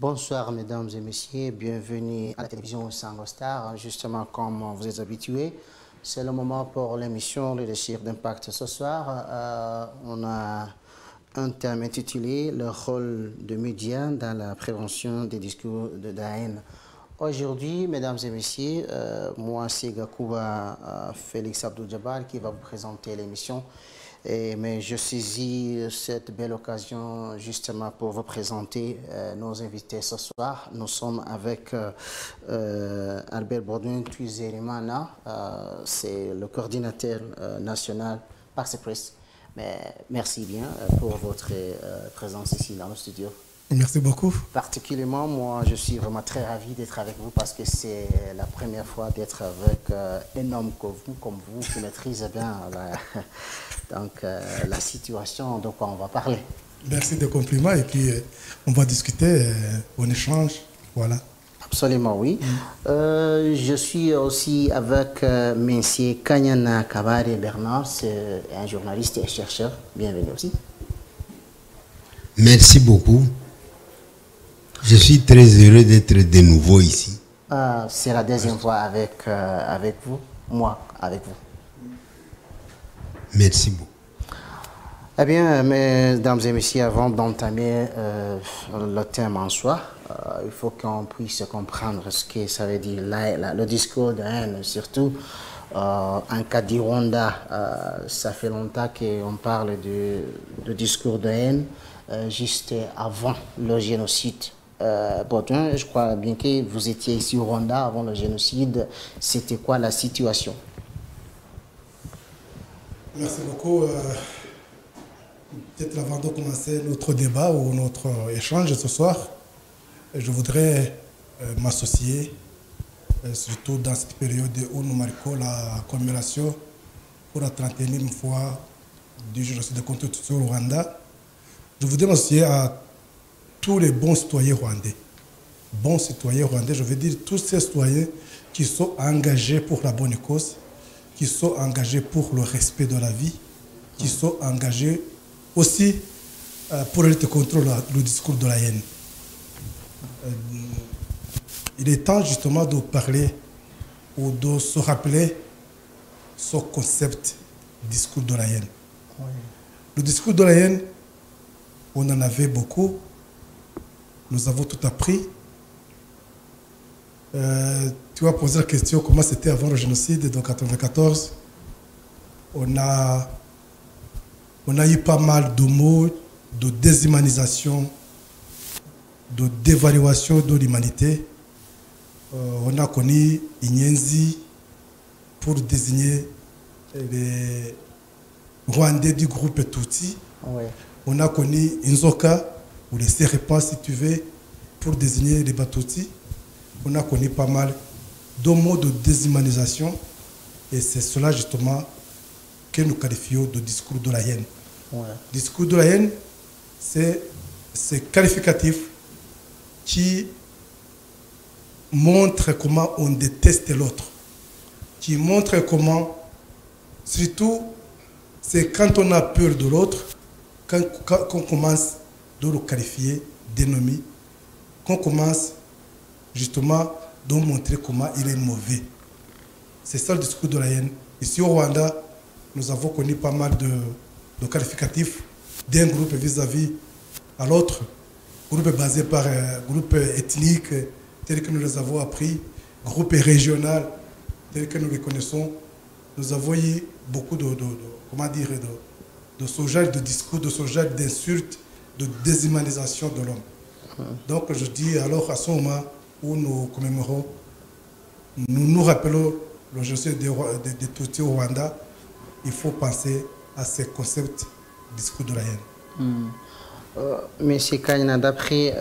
Bonsoir mesdames et messieurs, bienvenue à la télévision Sangostar. Justement, comme vous êtes habitués, c'est le moment pour l'émission Le Désir d'Impact. Ce soir, on a un thème intitulé Le rôle de médias dans la prévention des discours de la haine. Aujourd'hui, mesdames et messieurs, moi c'est Gakouba Félix Abdou Jabal qui va vous présenter l'émission. Mais je saisis cette belle occasion justement pour vous présenter nos invités ce soir. Nous sommes avec Albert Baudouin Tuizerimana, c'est le coordinateur national Pax Press. Mais merci bien pour votre présence ici dans le studio. Merci beaucoup. Particulièrement, moi, je suis vraiment très ravi d'être avec vous parce que c'est la première fois d'être avec un homme comme vous qui maîtrise bien la situation de quoi on va parler. Merci des compliments et puis on va discuter, on échange, voilà. Absolument, oui. Je suis aussi avec M. Kanyana Kabare Bernard, c'est un journaliste et chercheur. Bienvenue aussi. Merci beaucoup. Je suis très heureux d'être de nouveau ici. C'est la deuxième fois avec vous, moi avec vous. Merci beaucoup. Eh bien, mesdames et messieurs, avant d'entamer le thème en soi, il faut qu'on puisse comprendre ce que ça veut dire le discours de haine, surtout en cas du Rwanda. Ça fait longtemps qu'on parle de discours de haine, juste avant le génocide. Baudouin, je crois bien que vous étiez ici au Rwanda avant le génocide. C'était quoi la situation? Merci beaucoup. Peut-être avant de commencer notre débat ou notre échange ce soir, je voudrais m'associer, surtout dans cette période où nous marquons la commémoration pour la 31e fois du génocide contre Tutsi au Rwanda. Je voudrais m'associer à tous les bons citoyens rwandais. Bons citoyens rwandais, je veux dire tous ces citoyens qui sont engagés pour la bonne cause, qui sont engagés pour le respect de la vie, qui sont engagés aussi pour lutter contre le discours de la haine. Il est temps justement de parler ou de se rappeler ce concept discours de la haine. Oui. Le discours de la haine, on en avait beaucoup. Nous avons tout appris. Tu vas poser la question comment c'était avant le génocide de 1994. On a eu pas mal de mots de déshumanisation, de dévaluation de l'humanité. On a connu Inyenzi pour désigner les Rwandais du groupe Tutsi. Ouais. On a connu Inzoka, ou les Serpents si tu veux, pour désigner les Batutsi. On a connu pas mal de mots de déshumanisation et c'est cela justement que nous qualifions de discours de la haine. Ouais. Discours de la haine, c'est qualificatif qui montre comment on déteste l'autre, qui montre comment, surtout, c'est quand on a peur de l'autre, qu'on commence de le qualifier d'ennemi, qu'on commence justement de montrer comment il est mauvais. C'est ça le discours de la haine. Ici au Rwanda, nous avons connu pas mal de qualificatifs d'un groupe vis-à-vis à l'autre, groupe basé par groupe ethnique tel que nous les avons appris, groupe régional tel que nous les connaissons. Nous avons eu beaucoup de ce genre de discours, de ce genre d'insultes, de déshumanisation de l'homme. Donc je dis alors à ce moment où nous commémorons, nous rappelons le génocide de Tutsi au Rwanda, il faut penser à ces concepts discours de la haine. Monsieur Kanyana, d'après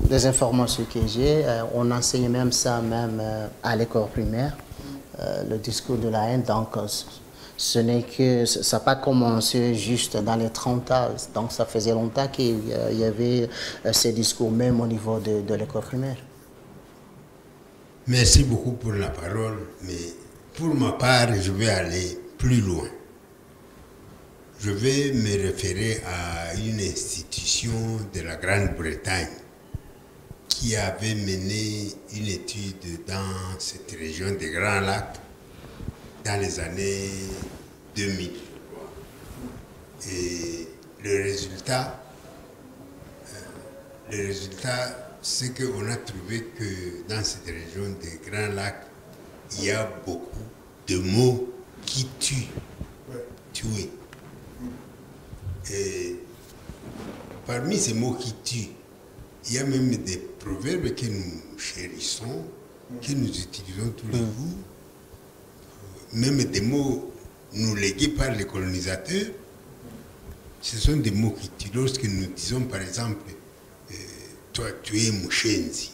les informations que j'ai, on enseigne même ça à l'école primaire, le discours de la haine. Donc, ce n'est que ça n'a pas commencé juste dans les 30 ans. Donc, ça faisait longtemps qu'il y avait ces discours même au niveau de l'école primaire. Merci beaucoup pour la parole, mais pour ma part, je vais aller plus loin. Je vais me référer à une institution de la Grande-Bretagne qui avait mené une étude dans cette région des Grands Lacs dans les années 2000. Et le résultat, c'est qu'on a trouvé que dans cette région des Grands Lacs, il y a beaucoup de mots qui tuent. Tuer. Et parmi ces mots qui tuent, il y a même des proverbes que nous chérissons, que nous utilisons tous les jours, même des mots nous légués par les colonisateurs. Ce sont des mots qui tuent. Lorsque nous disons par exemple, toi tu es Mouchenzi.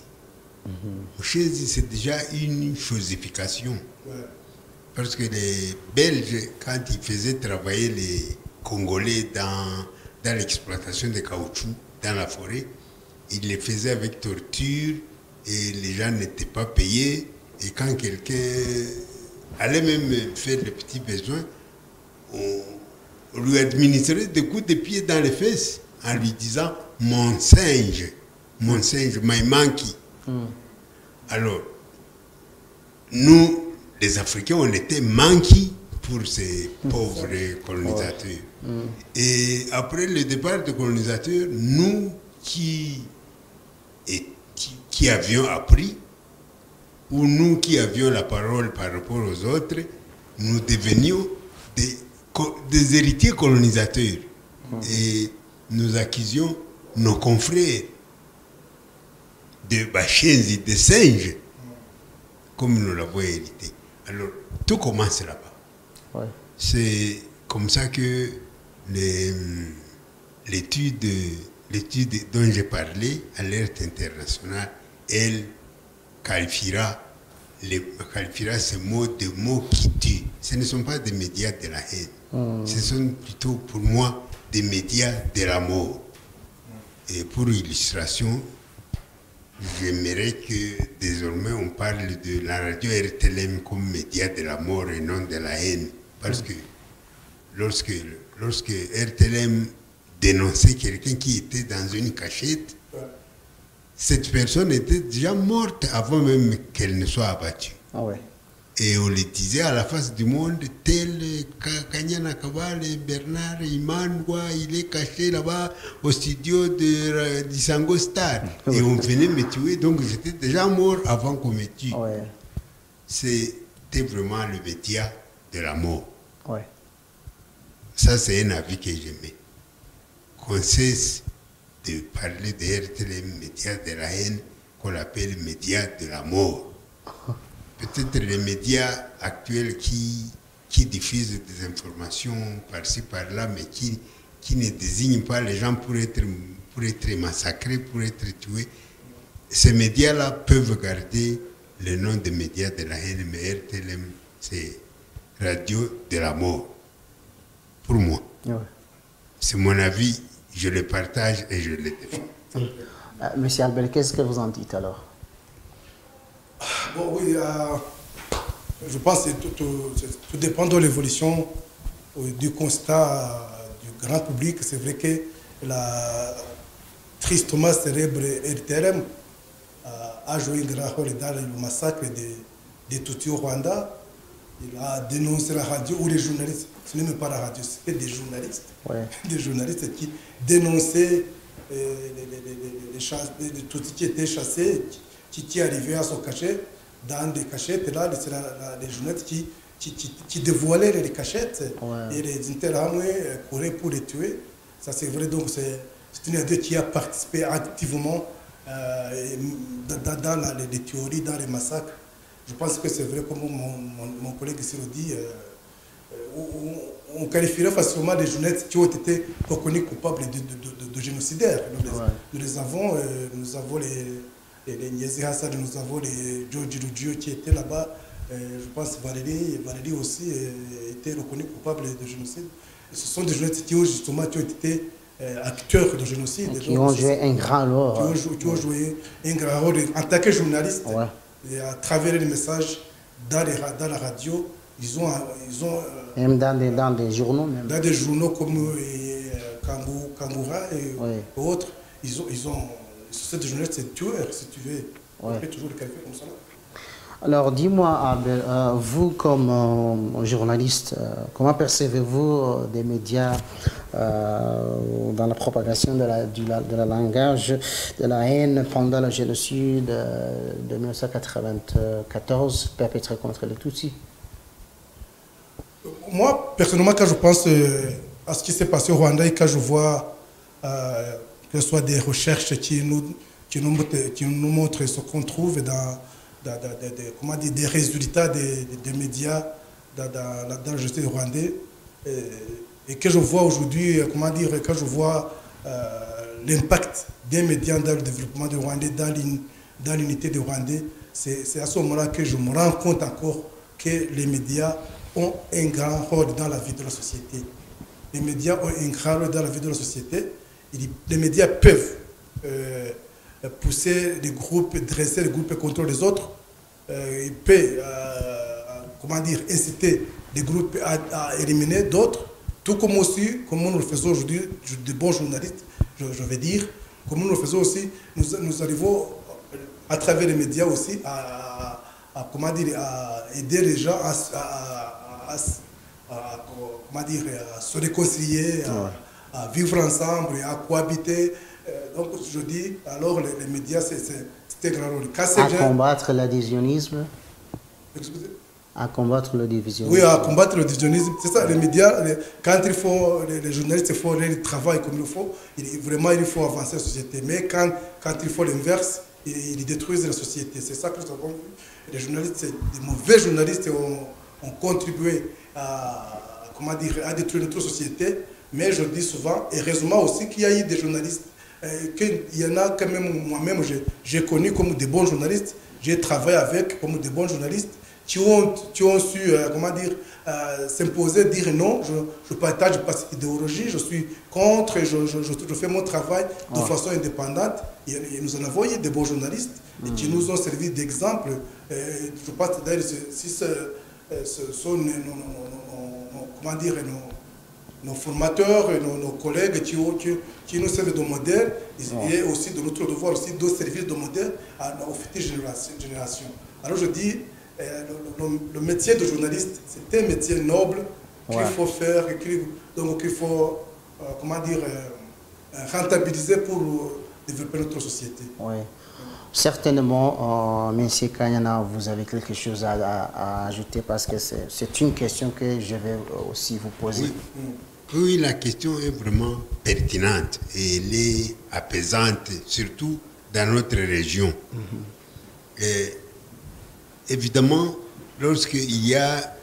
Mouchenzi, c'est déjà une chosification. Parce que les Belges, quand ils faisaient travailler les Congolais dans l'exploitation de caoutchouc dans la forêt, ils les faisaient avec torture et les gens n'étaient pas payés. Et quand quelqu'un allait même faire des petits besoins, on lui administrait des coups de pied dans les fesses en lui disant « mon singe, my monkey ». Alors, nous, les Africains, on était manqués pour ces pauvres colonisateurs. Et après le départ des colonisateurs, nous qui avions appris, ou nous qui avions la parole par rapport aux autres, nous devenions des héritiers colonisateurs. Et nous accusions nos confrères de Bachenzi, de singes, comme nous l'avons hérité. Alors, tout commence là-bas. C'est comme ça que l'étude dont j'ai parlé, Alerte internationale, elle qualifiera ces mots de mots qui tuent. Ce ne sont pas des médias de la haine. Ce sont plutôt pour moi des médias de la mort. Et pour illustration, j'aimerais que désormais on parle de la radio RTLM comme média de la mort et non de la haine. Parce que lorsque RTLM dénonçait quelqu'un qui était dans une cachette, cette personne était déjà morte avant même qu'elle ne soit abattue. Et on le disait à la face du monde, tel Kanyana Kabale, Bernard Imandwa, il est caché là-bas au studio d'Isango Star. Et on venait me tuer, donc j'étais déjà mort avant qu'on me tue. C'était vraiment le média de la mort. Ça, c'est un avis que j'aimais. Qu'on cesse de parler de RTLM, médias de la haine, qu'on appelle médias de la mort. Peut-être les médias actuels qui diffusent des informations par-ci, par-là, mais qui ne désignent pas les gens pour être massacrés, pour être tués. Ces médias-là peuvent garder le nom de médias de la haine, mais RTLM, c'est radio de la mort. Pour moi. C'est mon avis, je le partage et je le défends. Monsieur Albert, qu'est-ce que vous en dites alors? Bon, oui, je pense que tout dépend de l'évolution du constat du grand public. C'est vrai que la tristement célèbre RTLM a joué un grand rôle dans le massacre des Tutsis au Rwanda. Il a dénoncé la radio ou les journalistes. Ce n'est même pas la radio, c'était des journalistes. Des journalistes qui dénonçaient les Tutsis qui étaient chassés, qui arrivaient à se cacher dans des cachettes. Là, c'est les journalistes qui dévoilaient les cachettes et les Interahamwe couraient pour les tuer. Ça, c'est vrai. Donc, c'est une radio qui a participé activement dans les théories, dans les massacres. Je pense que c'est vrai, comme mon collègue ici le dit, on qualifierait facilement des journalistes qui ont été reconnus coupables de génocidaires. Nous avons les Niazi Hassan, nous avons les Georges Rudio qui étaient là-bas. Je pense que Valérie aussi était reconnue coupable de génocide. Ce sont des journalistes qui ont été acteurs de génocide. Qui ont joué un grand rôle. Qui ont joué un grand rôle en tant que journalistes. Et à travers les messages dans la radio, ils ont même dans des journaux. Même. Dans des journaux comme Kangoura et autres, ils ont société de journalistes, c'est tueur, si tu veux. On peut toujours le qualifier comme ça. Alors, dis-moi, Abel, vous comme journaliste, comment percevez-vous des médias dans la propagation de la langage, de la haine pendant le génocide de 1994 perpétré contre les Tutsis? Moi, personnellement, quand je pense à ce qui s'est passé au Rwanda et quand je vois que ce soit des recherches qui nous montrent ce qu'on trouve dans comment dire, des résultats des médias dans le justice rwandais, et que je vois aujourd'hui, comment dire, quand je vois l'impact des médias dans le développement du Rwandais, dans l'unité du Rwandais, c'est à ce moment-là que je me rends compte encore que les médias ont un grand rôle dans la vie de la société. Les médias ont un grand rôle dans la vie de la société. Les médias peuvent pousser des groupes, dresser des groupes contre les autres. Ils peuvent, comment dire, inciter des groupes à éliminer d'autres. Tout comme aussi, comme nous le faisons aujourd'hui, de bons journalistes, je vais dire, comme nous le faisons aussi, nous arrivons à travers les médias aussi comment dire, à aider les gens comment dire, à se réconcilier, à vivre ensemble et à cohabiter. Donc je dis, alors les médias, c'est un grand rôle. À combattre l'adhésionisme. Excusez. À combattre le divisionnisme. Oui, à combattre le divisionnisme. C'est ça, les médias, quand il faut, les journalistes font le travail comme il faut, vraiment il faut avancer la société. Mais quand il faut l'inverse, ils détruisent la société. C'est ça que nous avons vu. Les journalistes, des mauvais journalistes ont contribué comment dire, à détruire notre société. Mais je dis souvent, et heureusement aussi qu'il y a eu des journalistes, qu'il y en a quand même, moi-même, j'ai connu comme des bons journalistes, j'ai travaillé avec comme des bons journalistes, qui ont su, comment dire, s'imposer, dire non, je ne partage pas cette idéologie, je suis contre, je fais mon travail de façon indépendante. Et nous en avons eu des bons journalistes qui nous ont servi d'exemple. Je pense d'ailleurs, si ce sont comment dire, nos formateurs, nos collègues qui nous servent de modèle, et aussi de notre devoir aussi de servir de modèle aux futures générations. Alors je dis, le métier de journaliste, c'est un métier noble qu'il faut faire, donc qu'il faut, comment dire, rentabiliser pour développer notre société. Oui. Certainement, M. Kanyana, vous avez quelque chose à ajouter parce que c'est une question que je vais aussi vous poser. Oui, la question est vraiment pertinente et elle est apaisante, surtout dans notre région. Et évidemment, lorsqu'il y a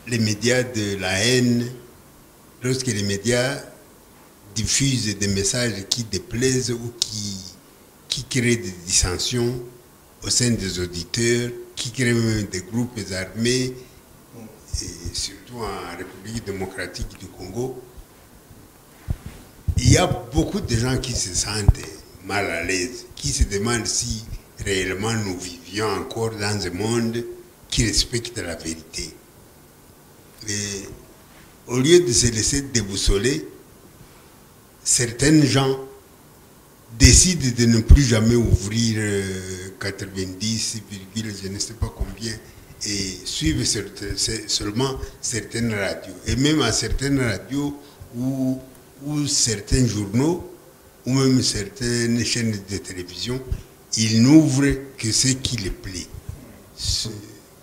les médias de la haine, lorsque les médias diffusent des messages qui déplaisent ou qui créent des dissensions au sein des auditeurs, qui créent même des groupes armés, et surtout en République démocratique du Congo, il y a beaucoup de gens qui se sentent mal à l'aise, qui se demandent si réellement nous vivions encore dans un monde qui respecte la vérité. Et au lieu de se laisser déboussoler, certains gens décident de ne plus jamais ouvrir 90, je ne sais pas combien, et suivre seulement certaines radios. Et même à certaines radios ou certains journaux, ou même certaines chaînes de télévision, ils n'ouvrent que ce qui les plaît,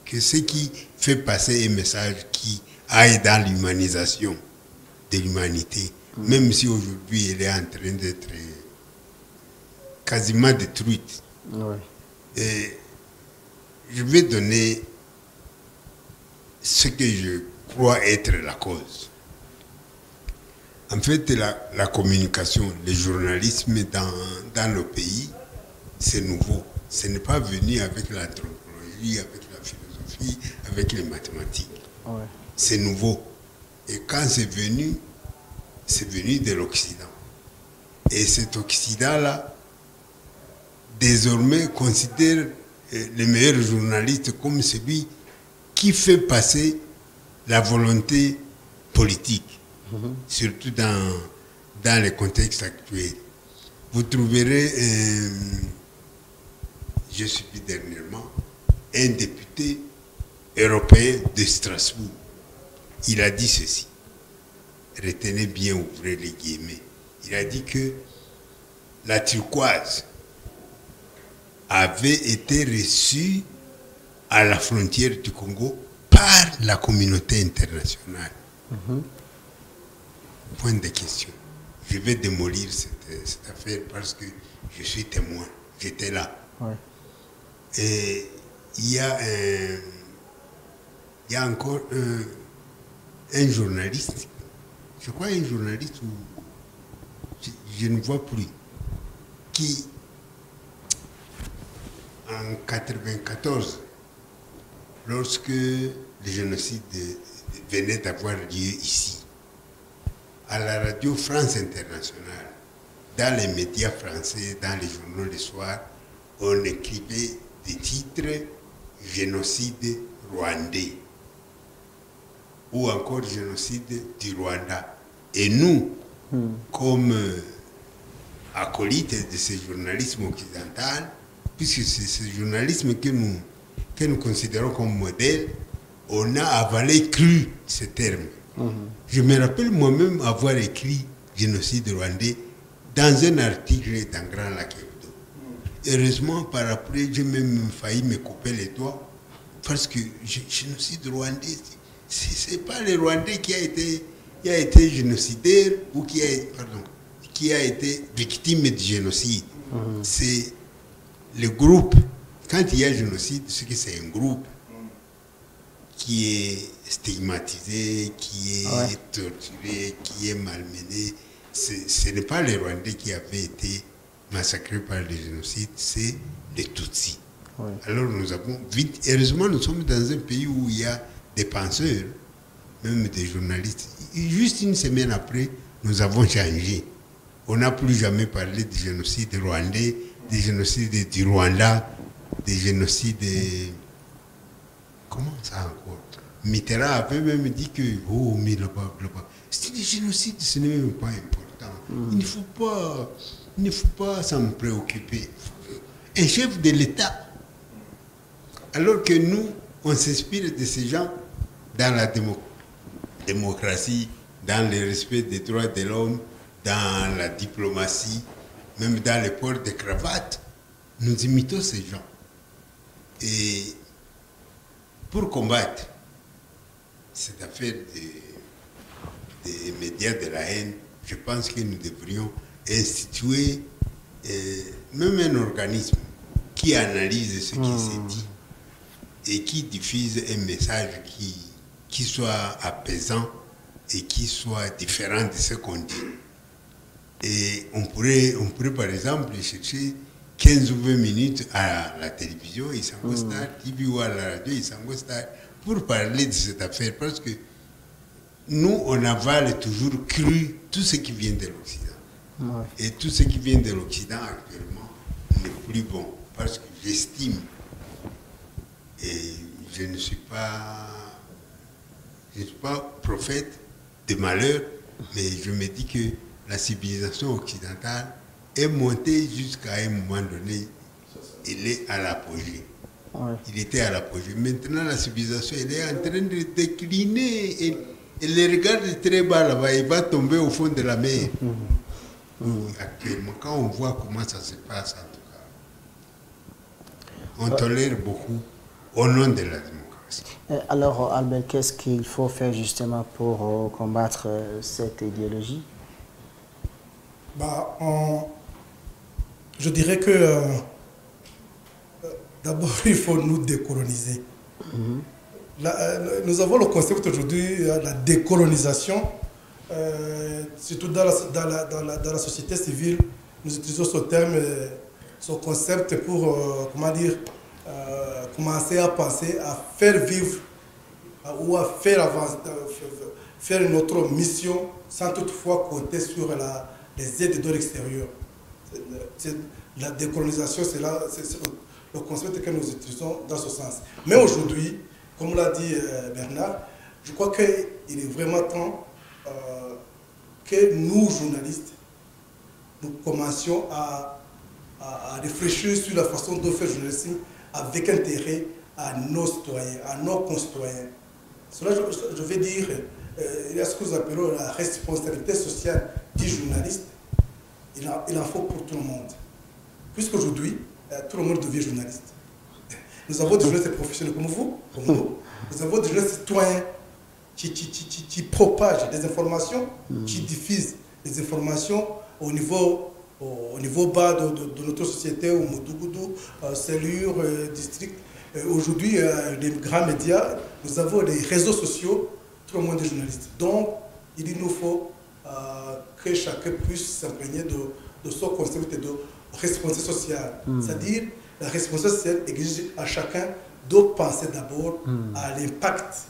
que ce qui fait passer un message qui aille dans l'humanisation de l'humanité, même si aujourd'hui elle est en train d'être quasiment détruite. Et je vais donner ce que je crois être la cause. En fait, la communication, le journalisme dans le pays, c'est nouveau. Ce n'est pas venu avec l'anthropologie, avec la philosophie, avec les mathématiques. C'est nouveau. Et quand c'est venu de l'Occident. Et cet Occident-là, désormais, considère le meilleur journaliste comme celui qui fait passer la volonté politique, surtout dans les contextes actuels. vous trouverez, je suis vu dernièrement, un député européen de Strasbourg. Il a dit ceci. Retenez bien, ouvrez les guillemets. Il a dit que la turquoise avait été reçue à la frontière du Congo par la communauté internationale. Point de question. Je vais démolir cette affaire parce que je suis témoin. J'étais là. Ouais. Et il y a encore un journaliste, je crois un journaliste où je ne vois plus, qui en 1994, lorsque le génocide venait d'avoir lieu ici, à la radio France Internationale, dans les médias français, dans les journaux le soir, on écrivait des titres « Génocide rwandais » ou encore « Génocide du Rwanda ». Et nous, comme acolytes de ce journalisme occidental, puisque c'est ce journalisme que nous considérons comme modèle, on a avalé cru ce terme. Je me rappelle moi-même avoir écrit génocide rwandais dans un article dans Grand Lac Hebdo. Heureusement, par après, j'ai même failli me couper les doigts parce que génocide rwandais, c'est pas le Rwandais qui a été génocidaire ou qui a été victime du génocide. C'est le groupe. Quand il y a génocide, c'est que c'est un groupe qui est stigmatisé, qui est torturé, qui est malmené. Ce n'est pas les Rwandais qui avaient été massacrés par le génocide, c'est les Tutsis. Ouais. Alors nous avons vite, heureusement nous sommes dans un pays où il y a des penseurs, même des journalistes. Juste une semaine après, nous avons changé. On n'a plus jamais parlé du génocide rwandais, des génocides du Rwanda, des génocides... Comment ça encore? Mitterrand avait même dit que, oh, mais là-bas, c'est des génocides, ce n'est même pas important. Il ne faut pas s'en préoccuper. Un chef de l'État, alors que nous, on s'inspire de ces gens dans la démocratie, dans le respect des droits de l'homme, dans la diplomatie, même dans le port de cravate, nous imitons ces gens. Et pour combattre cette affaire des médias de la haine, je pense que nous devrions instituer même un organisme qui analyse ce qui s'est dit et qui diffuse un message qui soit apaisant et qui soit différent de ce qu'on dit. Et on pourrait par exemple chercher 15 ou 20 minutes à la télévision Isango Star TV ou à la radio Isango Star pour parler de cette affaire, parce que nous, on avale toujours cru tout ce qui vient de l'Occident. Ouais. Et tout ce qui vient de l'Occident actuellement n'est plus bon, parce que j'estime, et je ne suis pas prophète de malheur, mais je me dis que la civilisation occidentale est montée jusqu'à un moment donné, il est à l'apogée. Ouais. Il était à l'apogée. Maintenant, la civilisation, elle est en train de décliner. Et le regarde très bas là-bas, il va tomber au fond de la mer. Actuellement, quand on voit comment ça se passe, en tout cas, on tolère beaucoup au nom de la démocratie. Alors, Albert, qu'est-ce qu'il faut faire justement pour combattre cette idéologie? Je dirais que d'abord, il faut nous décoloniser. Nous avons le concept aujourd'hui de la décolonisation, surtout dans la société civile. Nous utilisons ce terme, ce concept pour, commencer à penser à faire vivre ou à faire notre mission sans toutefois compter sur les aides de l'extérieur. La décolonisation, c'est le concept que nous utilisons dans ce sens. Mais aujourd'hui, comme l'a dit Bernard, je crois qu'il est vraiment temps que nous, journalistes, nous commencions à réfléchir sur la façon de faire journalisme avec intérêt à nos citoyens, à nos concitoyens. Cela, je vais dire, il y a ce que nous appelons la responsabilité sociale du journaliste. Il en faut pour tout le monde. Puisqu'aujourd'hui, tout le monde devient journaliste. Nous avons des journalistes professionnels comme vous, comme nous. Nous avons des journalistes citoyens qui propagent des informations, qui diffusent des informations au niveau bas de notre société, au Moutougou, Cellure, district. Aujourd'hui, les grands médias, nous avons les réseaux sociaux, tout le monde est journaliste. Donc, il nous faut que chacun puisse s'imprégner de son concept de responsabilité sociale. C'est-à-dire, la responsabilité sociale exige à chacun de penser d'abord à l'impact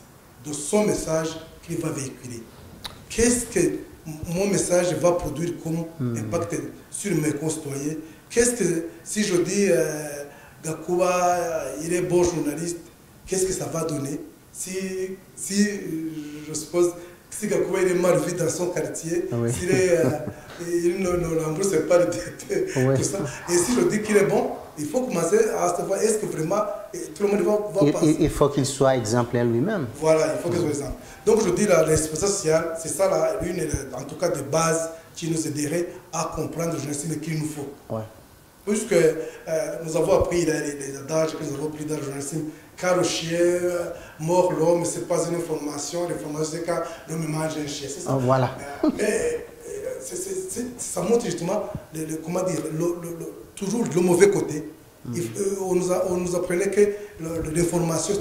de son message qu'il va véhiculer. Qu'est-ce que mon message va produire comme impact sur mes concitoyens? Qu'est-ce que, si je dis Gakuba, il est bon journaliste, qu'est-ce que ça va donner? Si je suppose, si Gakuba il est mal vu dans son quartier, il ne l'embrousse pas le tout ça. Et si je dis qu'il est bon, il faut commencer à savoir est-ce que vraiment tout le monde va passer. Il faut qu'il soit exemplaire lui-même. Voilà, il faut qu'il soit exemplaire. Donc je dis la responsabilité sociale, c'est ça l'une en tout cas des bases qui nous aiderait à comprendre le journalisme qu'il nous faut. Ouais. Puisque nous avons appris les adages que nous avons pris dans le journalisme, quand le chien mord l'homme, ce n'est pas une information, l'information c'est quand l'homme mange un chien. C'est ça. Voilà. Mais ça montre justement, comment dire, toujours le mauvais côté. On nous apprenait que l'information,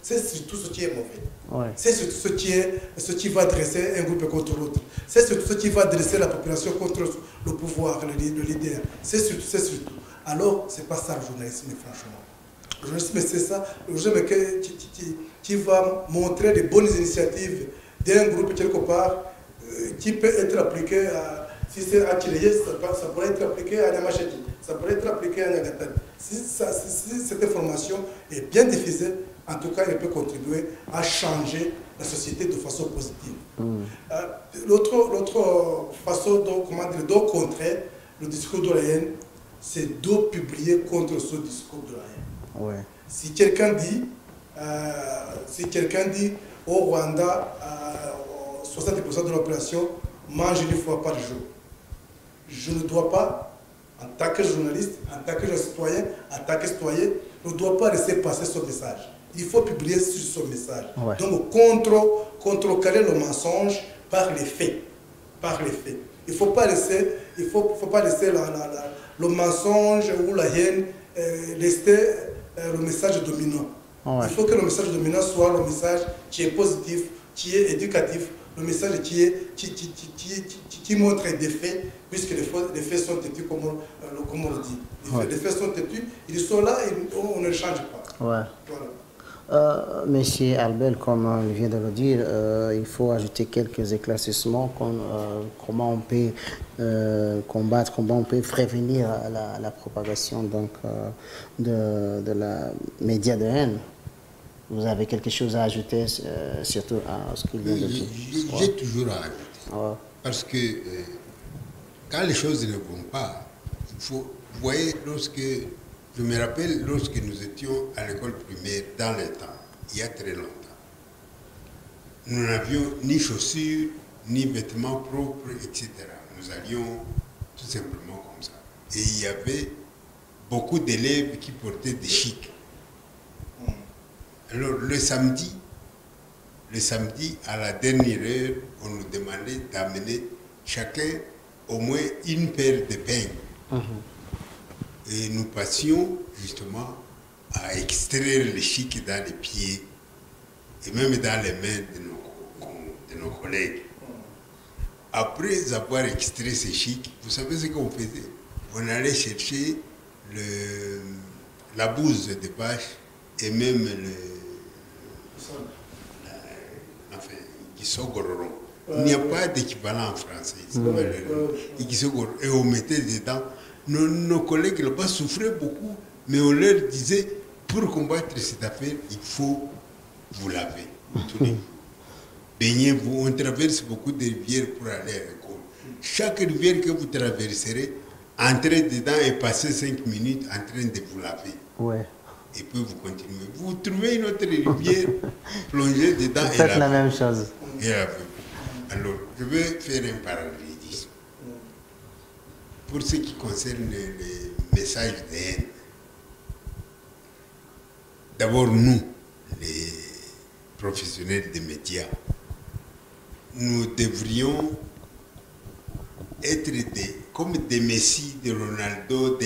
c'est surtout ce qui est mauvais. Ouais. C'est surtout ce qui va dresser un groupe contre l'autre. C'est surtout ce qui va dresser la population contre le pouvoir, le leader. C'est surtout. Alors, ce n'est pas ça le journalisme, franchement. Le journalisme, c'est ça. Le journalisme qui va montrer les bonnes initiatives d'un groupe quelque part qui peut être appliqué à. Si c'est à Tileye, ça pourrait être appliqué à Namacheti, ça pourrait être appliqué à Nagatani. Si cette information est bien diffusée, en tout cas, elle peut contribuer à changer la société de façon positive. L'autre façon de contrer le discours de la haine, c'est de publier contre ce discours de la haine. Ouais. Si quelqu'un dit au Rwanda, 70% de la population mange une fois par jour, je ne dois pas, en tant que journaliste, en tant que citoyen, ne dois pas laisser passer ce message. Il faut publier sur ce message. Ouais. Donc, contrecarrer le mensonge par les faits. Il ne faut pas laisser, le mensonge ou la haine rester le message dominant. Ouais. Il faut que le message dominant soit le message qui est positif, qui est éducatif, le message qui montre des faits, puisque les faits sont têtus, comme on le dit. Les faits sont têtus, ils sont là et on ne les change pas. Ouais. Voilà. Monsieur Albert, comme il vient de le dire, il faut ajouter quelques éclaircissements, comment on peut combattre, comment on peut prévenir la propagation donc, de la média de haine. Vous avez quelque chose à ajouter, surtout à ce qu'il vient de dire? J'ai toujours à ajouter. Ouais. Parce que quand les choses ne vont pas, il faut. Vous voyez, je me rappelle lorsque nous étions à l'école primaire dans le temps, il y a très longtemps, nous n'avions ni chaussures, ni vêtements propres, etc. Nous allions tout simplement comme ça. Et il y avait beaucoup d'élèves qui portaient des chics. Alors, le samedi, à la dernière heure, on nous demandait d'amener chacun au moins une paire de peignes. Et nous passions justement à extraire les chics dans les pieds et même dans les mains de nos collègues. Après avoir extrait ces chics, vous savez ce qu'on faisait? On allait chercher la bouse de vache et même il n'y a pas d'équivalent en français. Et on mettait dedans. Nos collègues là-bas souffraient beaucoup, mais on leur disait, pour combattre cette affaire, il faut vous laver. Baignez-vous. On traverse beaucoup de rivières pour aller à l'école. chaque rivière que vous traverserez, entrez dedans et passez 5 minutes en train de vous laver. Ouais. Et puis vous continuez. Vous trouvez une autre rivière, plongez dedans et faites la même chose. Et lavez. Alors, je vais faire un parallélisme. Pour ce qui concerne les messages de haine, d'abord nous, les professionnels des médias, nous devrions être comme des Messi, de Ronaldo, de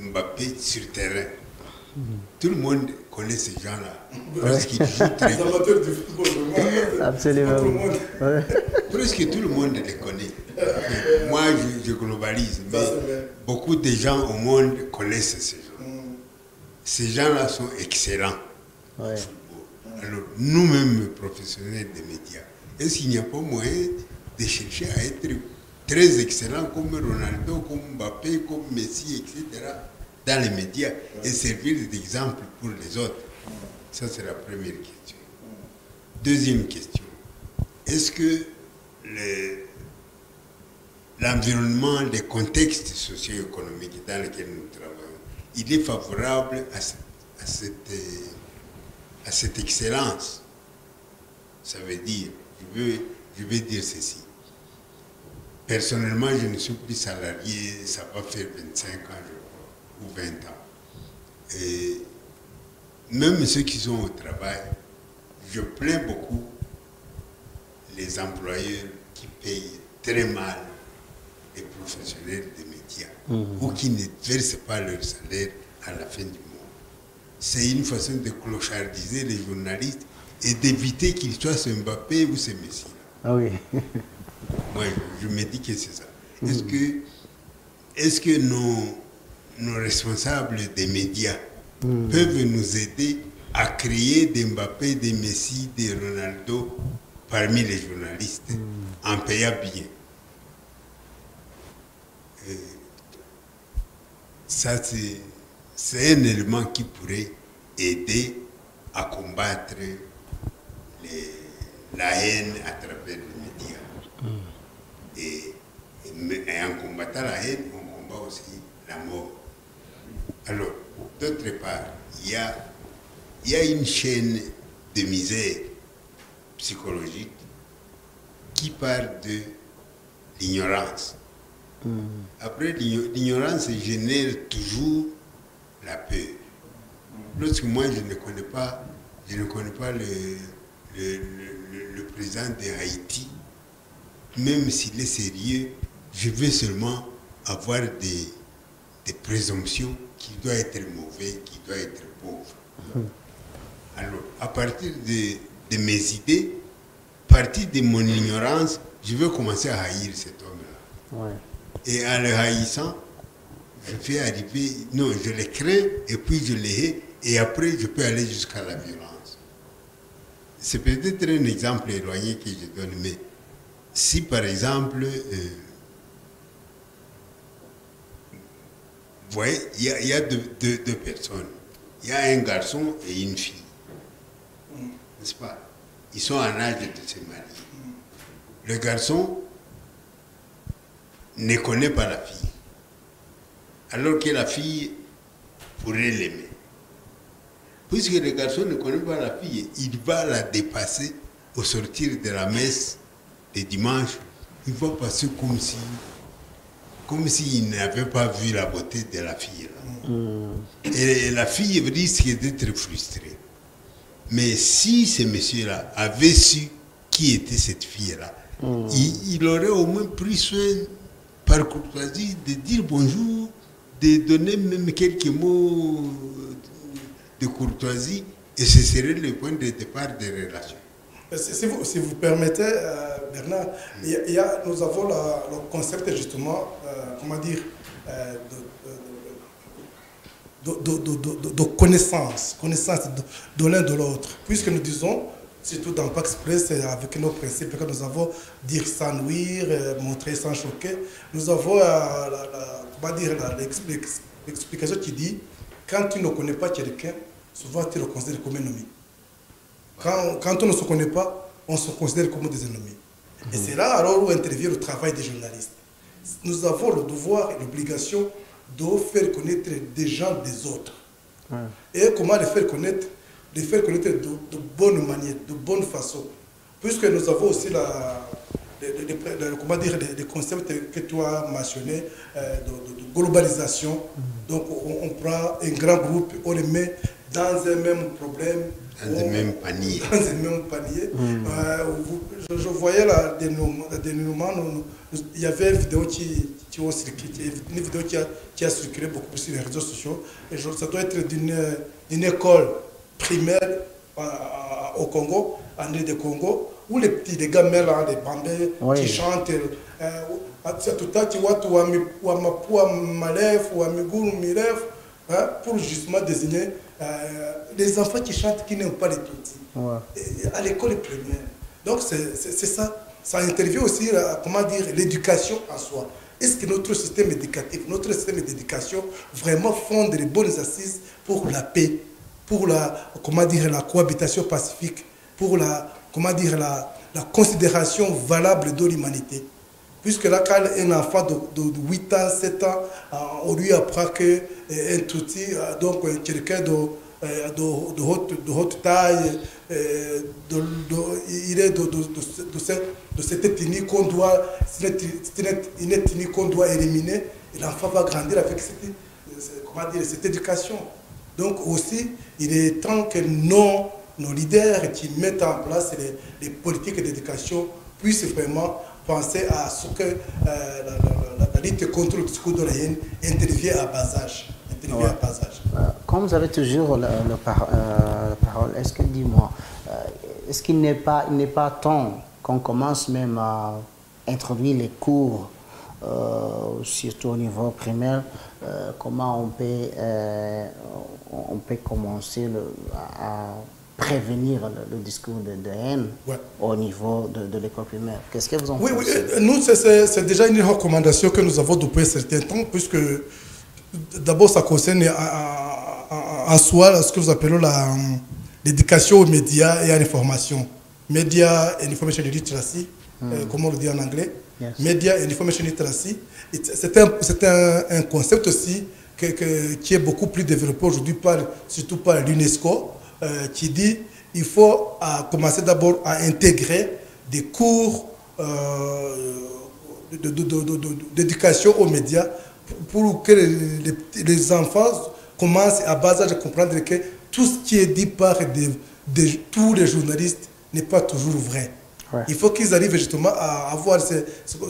Mbappé sur terrain. Tout le monde connaît ces gens-là. Presque ils jouent très bien. Absolument. Presque tout le monde les connaît. Moi, je globalise, mais beaucoup de gens au monde connaissent ces gens. Ces gens-là sont excellents au football. Alors, nous-mêmes, professionnels des médias, est-ce qu'il n'y a pas moyen de chercher à être très excellents comme Ronaldo, comme Mbappé, comme Messi, etc., dans les médias et servir d'exemple pour les autres? Ça, c'est la première question. Deuxième question. Est-ce que l'environnement, le contexte socio-économique dans lequel nous travaillons, il est favorable à cette excellence? Ça veut dire, je vais dire ceci. Personnellement, je ne suis plus salarié, ça va faire 25 ans, je crois, ou 20 ans. Et même ceux qui sont au travail, je plains beaucoup les employeurs qui payent très mal les professionnels des médias ou qui ne versent pas leur salaire à la fin du mois. C'est une façon de clochardiser les journalistes et d'éviter qu'ils soient ce Mbappé ou ce Messi. Ah oui. Moi, je me dis que c'est ça. Est-ce que nos responsables des médias peuvent nous aider à créer des Mbappé, des Messi, des Ronaldo parmi les journalistes en payant bien? Ça, c'est un élément qui pourrait aider à combattre la haine à travers les médias. Et en combattant la haine, on combat aussi la mort. Alors, d'autre part, il y a une chaîne de misère psychologique qui part de l'ignorance. Après, l'ignorance génère toujours la peur. Lorsque moi, je ne connais pas le président de Haïti, même s'il est sérieux, je vais seulement avoir des présomptions qu'il doit être mauvais, qu'il doit être pauvre. Alors, à partir de mes idées, à partir de mon ignorance, je vais commencer à haïr cet homme-là. Ouais. Et en le haïssant, je vais arriver, non, je le crains, et puis je le hais, et après je peux aller jusqu'à la violence. C'est peut-être un exemple éloigné que je donne, mais si par exemple, vous voyez, il y a deux personnes. Il y a un garçon et une fille. N'est-ce pas? Ils sont en âge de se marier. Le garçon ne connaît pas la fille, alors que la fille pourrait l'aimer. Puisque le garçon ne connaît pas la fille, il va la dépasser au sortir de la messe de dimanche. Il va passer comme s'il n'avait pas vu la beauté de la fille. Et la fille risque d'être frustrée. Mais si ce monsieur-là avait su qui était cette fille-là, il aurait au moins pris soin, par courtoisie, de dire bonjour, de donner même quelques mots de courtoisie, et ce serait le point de départ des relations. Si vous permettez, Bernard, nous avons le concept justement, comment dire, de connaissance de l'un de l'autre. Puisque nous disons, surtout dans Pax Express, avec nos principes que nous avons, dire sans nuire, montrer sans choquer, nous avons l'explication qui dit, quand tu ne connais pas quelqu'un, souvent tu le considères comme un ennemi. Quand on ne se connaît pas, on se considère comme des ennemis. Et c'est là alors où intervient le travail des journalistes. nous avons le devoir et l'obligation de faire connaître des gens des autres. Ouais. Et comment les faire connaître de bonne manière, de bonne façon. Puisque nous avons aussi les concepts que tu as mentionnés de globalisation. Donc on prend un grand groupe, on les met dans un même problème. Dans un même panier. Dans un même panier. Je voyais là, dénouement, il y avait une vidéo qui a circulé beaucoup sur les réseaux sociaux. Et ça doit être d'une école primaire au Congo, en île de Congo, où les petits gamins là, les bambins, qui chantent. Pour justement désigner les enfants qui chantent qui n'aiment pas les Tutsis. À l'école primaire. Donc c'est ça. Ça intervient aussi, comment dire, l'éducation en soi. Est-ce que notre système éducatif, notre système d'éducation vraiment fonde les bonnes assises pour la paix, pour comment dire, la cohabitation pacifique, pour comment dire, la considération valable de l'humanité? Puisque là, quand un enfant de 8 ans, 7 ans, on lui apprend qu'un Tutsi, donc quelqu'un de haute taille, il est de cette ethnie qu'on doit, une ethnie qu'on doit éliminer, et l'enfant va grandir avec cette éducation. Donc aussi, il est temps que nos leaders qui mettent en place les politiques d'éducation puissent vraiment penser à ce que la lutte contre le discours de la haine intervient à bas âge. Comme vous avez toujours la parole, est-ce que, dis-moi, est-ce qu'il n'est pas temps qu'on commence même à introduire les cours, surtout au niveau primaire, comment on peut commencer à prévenir le discours de haine au niveau de l'école primaire? Qu'est-ce que vous en pensez? Oui, nous, c'est déjà une recommandation que nous avons depuis un certain temps, puisque d'abord, ça concerne en soi ce que vous appelez l'éducation aux médias et à l'information. Media and Information Literacy, comme on le dit en anglais. Yes. Media and Information Literacy. C'est un concept aussi qui est beaucoup plus développé aujourd'hui, surtout par l'UNESCO, qui dit qu'il faut commencer d'abord à intégrer des cours d'éducation aux médias pour que les enfants commencent à bas âge à comprendre que tout ce qui est dit par tous les journalistes n'est pas toujours vrai. Ouais. Il faut qu'ils arrivent justement à avoir ce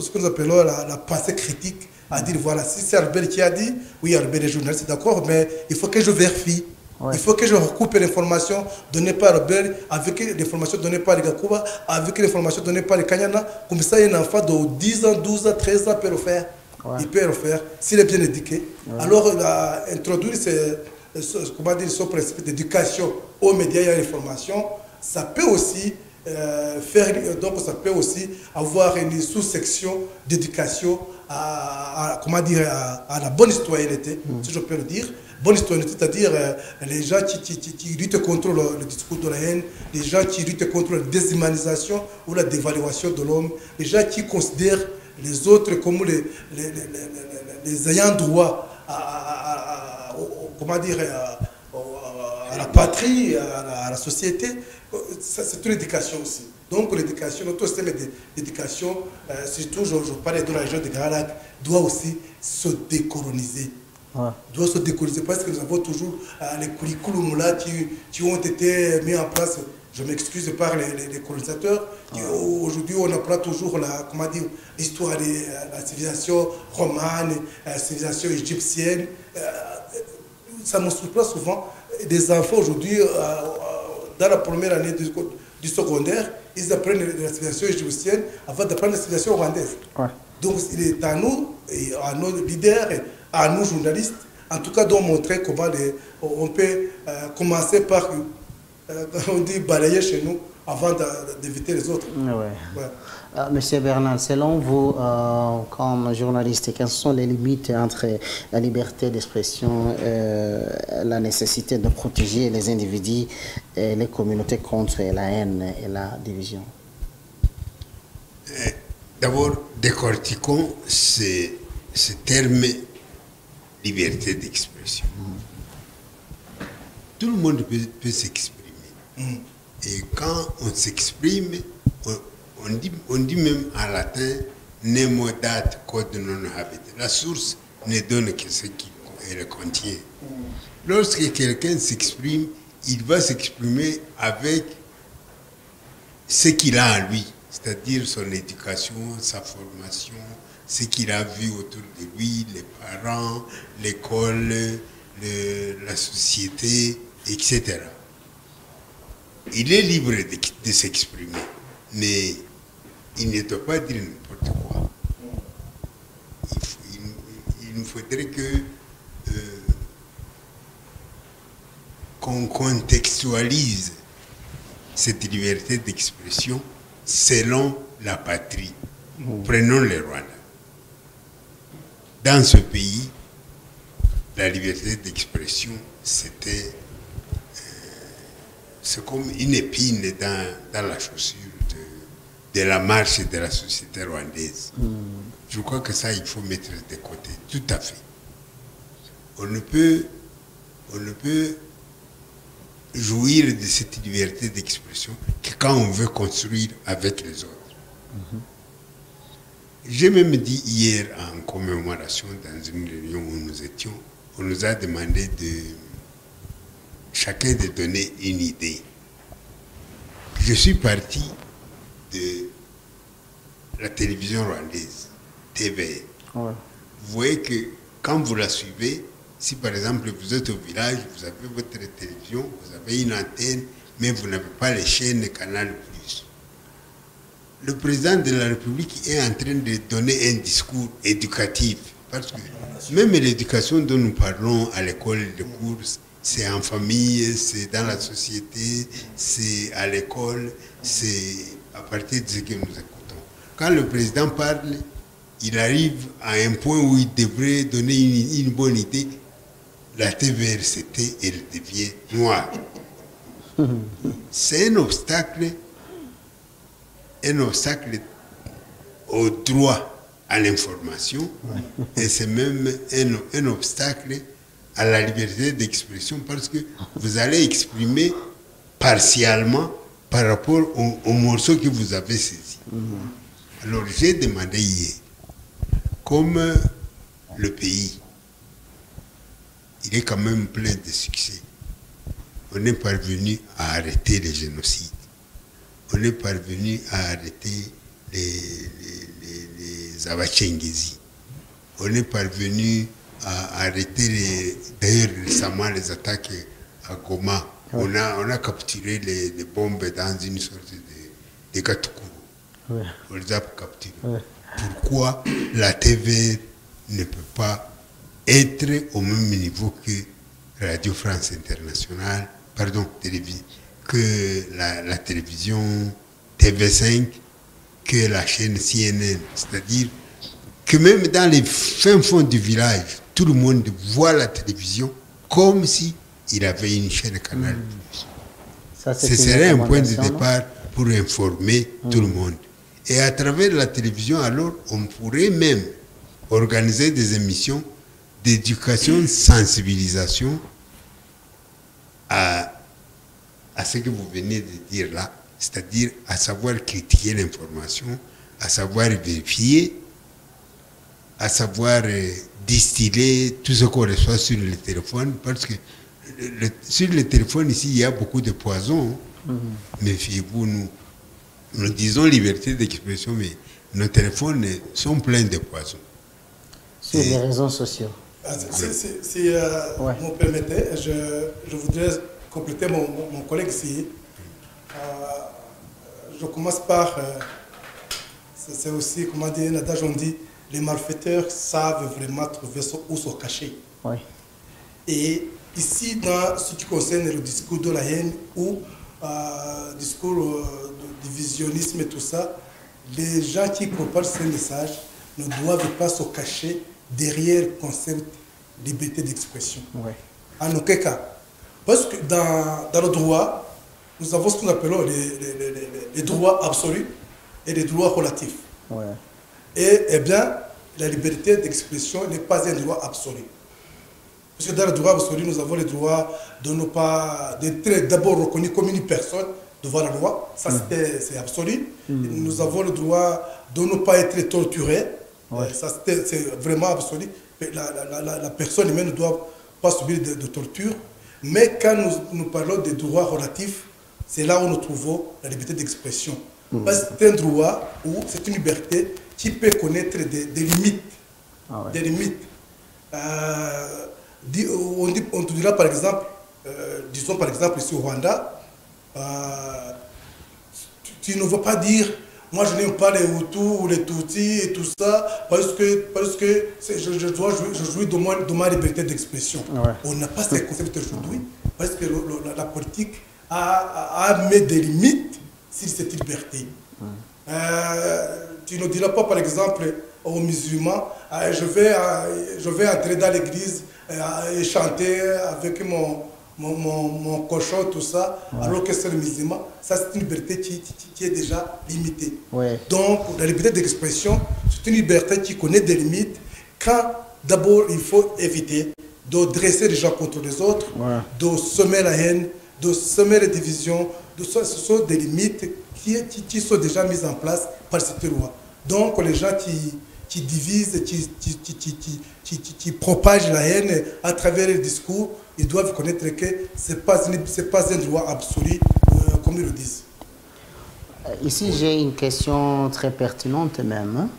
que nous appelons la pensée critique, à dire voilà, si c'est Albert qui a dit, oui, Albert est journaliste, d'accord, mais il faut que je vérifie. Ouais. Il faut que je recoupe l'information donnée par Albert avec l'information donnée par les Gakuba, avec l'information donnée par les Kanyana. Comme ça, un enfant de 10 ans, 12 ans, 13 ans peut le faire. Ouais. Il peut le faire s'il est bien éduqué. Ouais. Alors, introduire ce principe d'éducation aux médias et à l'information, ça peut aussi ça peut aussi avoir une sous-section d'éducation à la bonne citoyenneté, si je peux le dire. Bonne citoyenneté, c'est-à-dire les gens qui luttent contre le discours de la haine, les gens qui luttent contre la déshumanisation ou la dévaluation de l'homme, les gens qui considèrent les autres comme les ayants droit à la patrie, à la société. C'est une éducation aussi. Donc l'éducation, notre système d'éducation, surtout je parlais de la région de Grand-Lac, doit aussi se décoloniser. Ouais. Doit se décoloniser parce que nous avons toujours les curriculums là qui ont été mis en place. Je m'excuse par les colonisateurs. Aujourd'hui, on apprend toujours l'histoire de la civilisation romane, la civilisation égyptienne. Ça nous surprend souvent. Des enfants aujourd'hui, dans la première année du secondaire, ils apprennent la civilisation égyptienne avant d'apprendre la civilisation rwandaise. Ouais. Donc, il est à nous, et à nos leaders, à nous journalistes, en tout cas, de montrer comment on peut commencer par, on dit, balayer chez nous avant d'éviter les autres. Ouais. Ouais. Monsieur Bernard, selon vous, comme journaliste, quelles sont les limites entre la liberté d'expression et la nécessité de protéger les individus et les communautés contre la haine et la division? D'abord, décortiquons ce terme liberté d'expression. Tout le monde peut s'exprimer. Et quand on s'exprime, on dit même en latin nemo dat quod non habet. La source ne donne que ce qu'elle contient. Lorsque quelqu'un s'exprime, il va s'exprimer avec ce qu'il a en lui, c'est-à-dire son éducation, sa formation, ce qu'il a vu autour de lui, les parents, l'école, la société, etc. Il est libre de s'exprimer, mais il ne doit pas dire n'importe quoi. Il nous faudrait qu'on contextualise cette liberté d'expression selon la patrie. Prenons le Rwanda. Dans ce pays, la liberté d'expression, c'est comme une épine dans la chaussure de la marche de la société rwandaise. Je crois que ça, il faut mettre de côté, tout à fait. On ne peut jouir de cette liberté d'expression que quand on veut construire avec les autres. J'ai même dit hier en commémoration dans une réunion où nous étions, on nous a demandé chacun de donner une idée. Je suis parti de la télévision rwandaise, TV. Ouais. Vous voyez que quand vous la suivez, si par exemple vous êtes au village, vous avez votre télévision, vous avez une antenne, mais vous n'avez pas les chaînes Canal+. Le président de la République est en train de donner un discours éducatif. Parce que même l'éducation dont nous parlons à l'école de cours, c'est en famille, c'est dans la société, c'est à l'école, c'est à partir de ce que nous écoutons. Quand le président parle, il arrive à un point où il devrait donner une bonne idée. La TVRCT, elle devient noire. C'est un obstacle au droit à l'information et c'est même un obstacle à la liberté d'expression parce que vous allez exprimer partiellement par rapport au morceau que vous avez saisi. Alors j'ai demandé hier, comme le pays, il est quand même plein de succès, on est parvenu à arrêter les génocides. On est parvenu à arrêter les Abachengezi. On est parvenu à arrêter d'ailleurs récemment les attaques à Goma. Ouais. On a capturé les bombes dans une sorte de Gatukuru. Ouais. On les a capturées. Ouais. Pourquoi la TV ne peut pas être au même niveau que Radio France Internationale, que la télévision TV5, que la chaîne CNN. C'est-à-dire que même dans les fins fonds du village, tout le monde voit la télévision comme si il avait une chaîne Canal+. Ce serait un point de départ pour informer tout le monde. Et à travers la télévision, alors, on pourrait même organiser des émissions d'éducation, sensibilisation à ce que vous venez de dire là, c'est-à-dire à savoir critiquer l'information, à savoir vérifier, à savoir distiller tout ce qu'on reçoit sur le téléphone, parce que sur le téléphone ici, il y a beaucoup de poison. Méfiez-vous, nous disons liberté d'expression, mais nos téléphones sont pleins de poison. Sur les réseaux sociaux. Si vous me permettez, je voudrais compléter mon collègue ici. Je commence par, c'est aussi, comment dire, l'adage on dit, les malfaiteurs savent vraiment trouver où se cacher. Oui. Et ici, dans ce qui concerne le discours de la haine ou discours de divisionnisme et tout ça, les gens qui propagent ces messages ne doivent pas se cacher derrière le concept de liberté d'expression. Oui. En aucun cas. Parce que dans le droit, nous avons ce que nous appelons les droits absolus et les droits relatifs. Ouais. Et eh bien, la liberté d'expression n'est pas un droit absolu. Parce que dans le droit absolu, nous avons le droit de ne pas d'être d'abord reconnu comme une personne devant la loi. Ça, c'est absolu. Nous avons le droit de ne pas être torturé. Ça, c'est vraiment absolu. La personne humaine ne doit pas subir de torture. Mais quand nous parlons des droits relatifs, c'est là où nous trouvons la liberté d'expression. Parce que c'est un droit ou c'est une liberté qui peut connaître des limites. Des limites. On te dira par exemple, disons par exemple ici au Rwanda, tu ne vas pas dire, moi je n'aime pas les Hutus ou les Tutsis et tout ça, parce que je jouis de ma liberté d'expression. On n'a pas ce concept aujourd'hui, parce que la politique a mis des limites sur cette liberté. Tu ne diras pas par exemple aux musulmans, je vais entrer dans l'église et chanter avec mon cochon, tout ça, alors que c'est le musulman. Ça, c'est une liberté qui est déjà limitée. Donc, la liberté d'expression, c'est une liberté qui connaît des limites quand, d'abord, il faut éviter de dresser les gens contre les autres, de semer la haine, de semer les divisions. Ce sont des limites qui sont déjà mises en place par cette loi. Donc, les gens qui divisent, qui propagent la haine à travers les discours, ils doivent connaître que ce n'est pas un droit absolu, comme ils le disent. Ici, j'ai une question très pertinente même.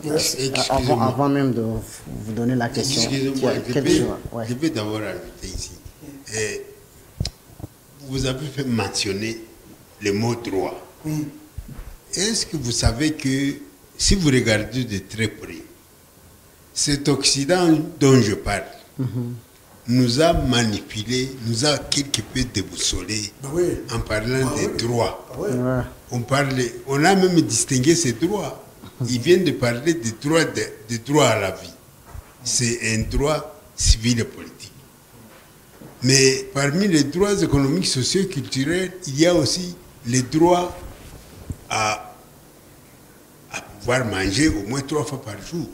Avant même de vous donner la question. Excusez-moi, je vais d'abord ajouter ici. Vous avez fait mentionner le mot droit. Est-ce que vous savez que si vous regardez de très près, cet Occident dont je parle nous a manipulé, nous a quelque peu déboussolé en parlant des droits. On a même distingué ces droits. Ils viennent de parler des droits à la vie. C'est un droit civil et politique. Mais parmi les droits économiques, sociaux et culturels, il y a aussi les droits à pouvoir manger au moins 3 fois par jour.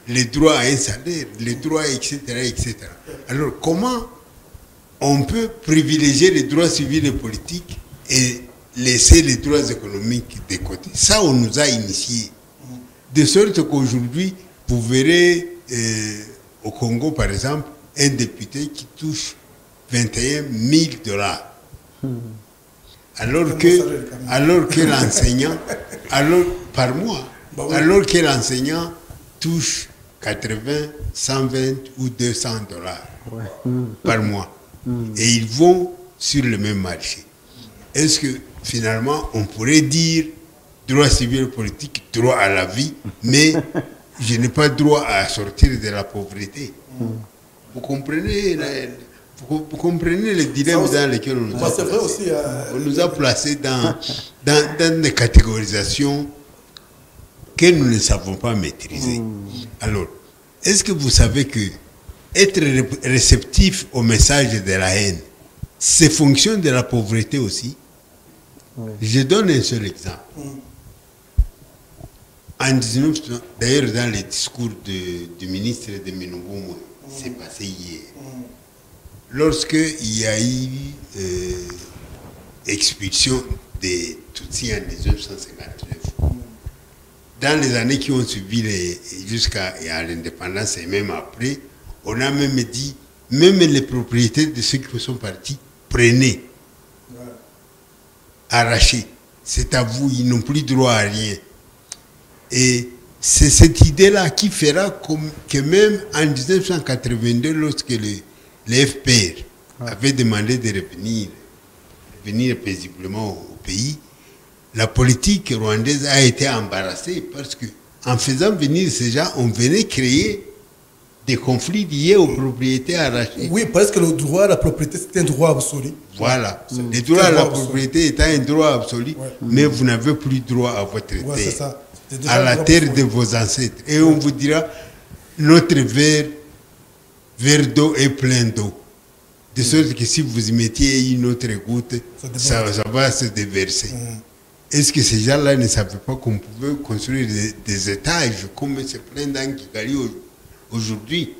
Les droits à un salaire, les droits, etc., etc. Alors, comment on peut privilégier les droits civils et politiques et laisser les droits économiques de côté? Ça, on nous a initiés. De sorte qu'aujourd'hui, vous verrez au Congo, par exemple, un député qui touche 21 000 $. Alors que l'enseignant, par mois, alors que l'enseignant touche 80, 120 ou 200 $ par mois. Et ils vont sur le même marché. Est-ce que finalement on pourrait dire droit civil et politique, droit à la vie, mais je n'ai pas droit à sortir de la pauvreté? Vous comprenez les dilemmes dans lesquels on nous a placés. On nous a placés dans des catégorisations que nous ne savons pas maîtriser. Alors, est-ce que vous savez que être réceptif au message de la haine, c'est fonction de la pauvreté aussi? Je donne un seul exemple. En 1900, d'ailleurs, dans les discours du ministre de Minouboumou, c'est passé hier. Lorsqu'il y a eu expulsion des Tutsis en 1959, dans les années qui ont suivi jusqu'à l'indépendance et même après, on a même dit, même les propriétés de ceux qui sont partis, prenez, arrachez. C'est à vous, ils n'ont plus droit à rien. Et c'est cette idée-là qui fera que même en 1982, lorsque les FPR avaient demandé de revenir paisiblement au pays, la politique rwandaise a été embarrassée parce que en faisant venir ces gens, on venait créer des conflits liés aux propriétés arrachées. Oui, parce que le droit à la propriété, c'est un droit absolu. Voilà. Le droit à la propriété est un droit absolu, mais vous n'avez plus droit à votre terre, à la terre de vos ancêtres. Et on vous dira, notre verre d'eau est plein d'eau. De sorte que si vous y mettiez une autre goutte, ça va se déverser. est-ce que ces gens-là ne savaient pas qu'on pouvait construire des étages comme c'est plein dans Kigali aujourd'hui?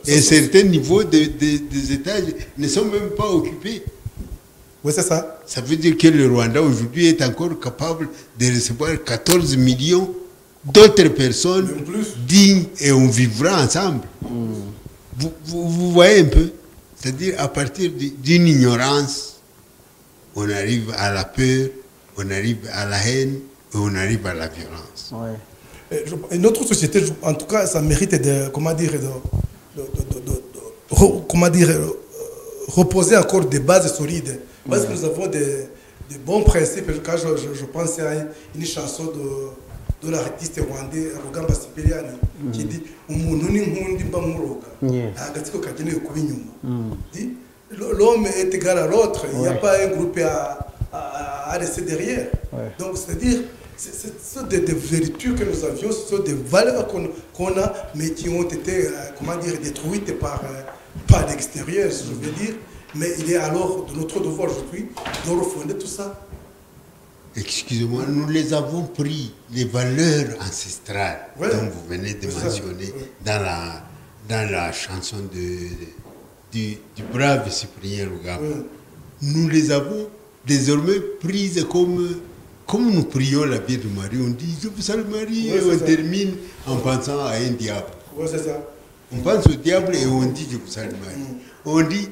Et certains niveaux des étages ne sont même pas occupés. Oui, c'est ça. Ça veut dire que le Rwanda aujourd'hui est encore capable de recevoir 14 millions d'autres personnes dignes et on vivra ensemble. Vous voyez un peu? C'est-à-dire à partir d'une ignorance, on arrive à la peur, on arrive à la haine et on arrive à la violence. Ouais. Et notre société, en tout cas, ça mérite reposer encore des bases solides. Parce que nous avons des bons principes. Quand je pense à une chanson de l'artiste rwandais Rugamba Sipiriani qui dit umuntu ni nkundi mba muroga agatsiko kagenewe kuba inyuma. L'homme est égal à l'autre, il n'y a pas un groupe à rester derrière. Donc c'est-à-dire ce sont des vertus que nous avions, ce sont des valeurs qu'on a mais qui ont été détruites par l'extérieur, si je veux dire. Mais il est alors de notre devoir aujourd'hui de refonder tout ça. Excusez-moi, nous les avons pris, les valeurs ancestrales dont vous venez de mentionner dans la chanson du brave Cyprien Rugamba. Nous les avons désormais prises comme nous prions la Vierge Marie. On dit je vous salue Marie et on termine en pensant à un diable. C'est ça. On pense au diable et on dit je vous salue Marie. On dit,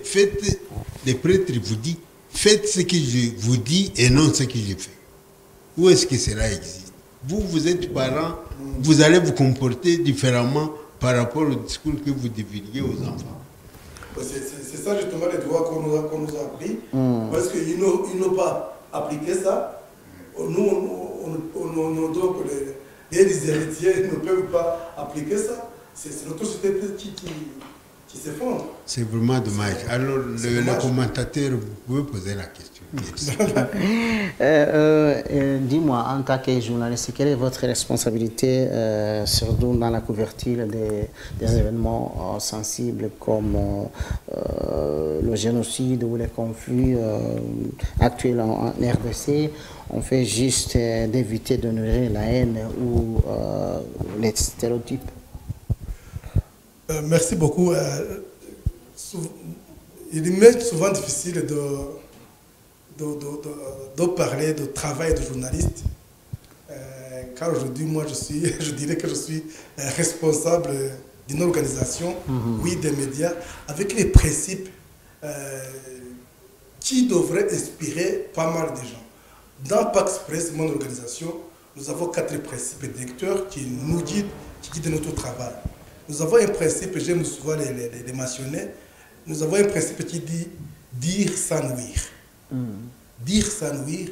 faites, les prêtres vous disent, faites ce que je vous dis et non ce que je fais. Où est-ce que cela existe? Vous êtes parents, vous allez vous comporter différemment par rapport au discours que vous devriez aux enfants. C'est ça justement les droits qu'on nous a appris, parce qu'ils n'ont pas appliqué ça. Nous donc les héritiers ne peuvent pas appliquer ça. C'est notre société qui s'effondre. C'est vraiment dommage. Alors, le commentateur, vous pouvez poser la question. Dis-moi, en tant que journaliste, quelle est votre responsabilité, surtout dans la couverture des événements sensibles comme le génocide ou les conflits actuels en RDC? On fait juste d'éviter de nourrir la haine ou les stéréotypes. Merci beaucoup. Il m'est souvent difficile de parler de travail de journaliste. Car aujourd'hui, moi, je dirais que je suis responsable d'une organisation, oui, des médias, avec les principes qui devraient inspirer pas mal de gens. Dans Pax Press, mon organisation, nous avons 4 principes directeurs qui nous guident, qui guident notre travail. Nous avons un principe, j'aime souvent les mentionner, nous avons un principe qui dit dire sans nuire. Dire sans nuire,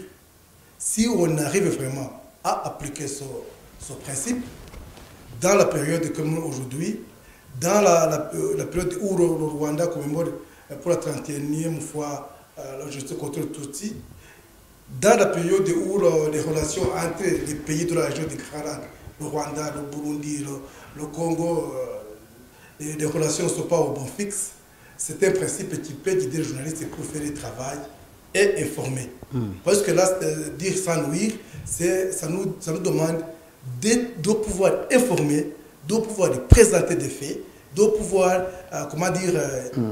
si on arrive vraiment à appliquer ce principe, dans la période comme aujourd'hui, dans la période où le Rwanda commémore pour la 31e fois la justice contre le Tutsi, dans la période où les relations entre les pays de la région du Grand Lac, le Rwanda, le Burundi, le Congo, les relations ne sont pas au bon fixe, c'est un principe qui peut guider les journalistes pour faire le travail et informer. Parce que là, dire sans nuire, ça nous demande de pouvoir informer, de pouvoir présenter des faits, de pouvoir,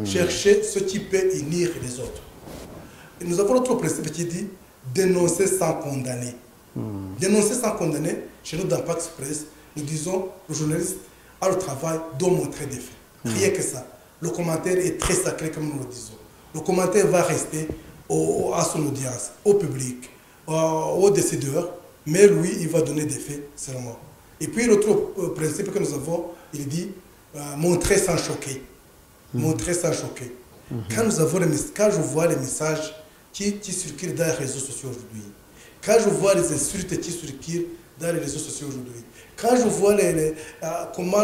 chercher ce qui peut unir les autres. Et nous avons notre principe qui dit dénoncer sans condamner. Dénoncer sans condamner, chez nous dans Pax Press, nous disons, le journaliste a le travail de montrer des faits. Rien que ça. Le commentaire est très sacré, comme nous le disons. Le commentaire va rester à son audience, au public, aux décideurs, mais lui, il va donner des faits seulement. Et puis l'autre principe que nous avons, il dit montrer sans choquer. Montrer sans choquer. Quand je vois les messages qui circulent dans les réseaux sociaux aujourd'hui, quand je vois les insultes qui circulent dans les réseaux sociaux aujourd'hui, quand je vois comment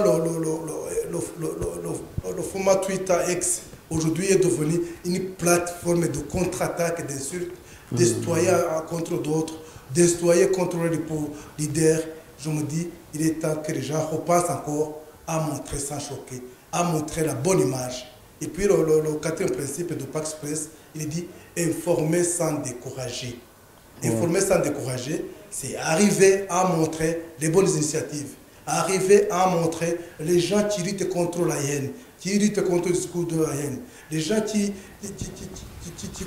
le format Twitter X aujourd'hui est devenu une plateforme de contre-attaque d'insultes, des citoyens contre d'autres, des citoyens contre les leaders, je me dis, il est temps que les gens repensent encore à montrer sans choquer, à montrer la bonne image. Et puis le 4e principe de Pax Press, il dit informer sans décourager. Informer sans décourager, c'est arriver à montrer les bonnes initiatives, arriver à montrer les gens qui luttent contre la haine, qui luttent contre le discours de la haine, les gens qui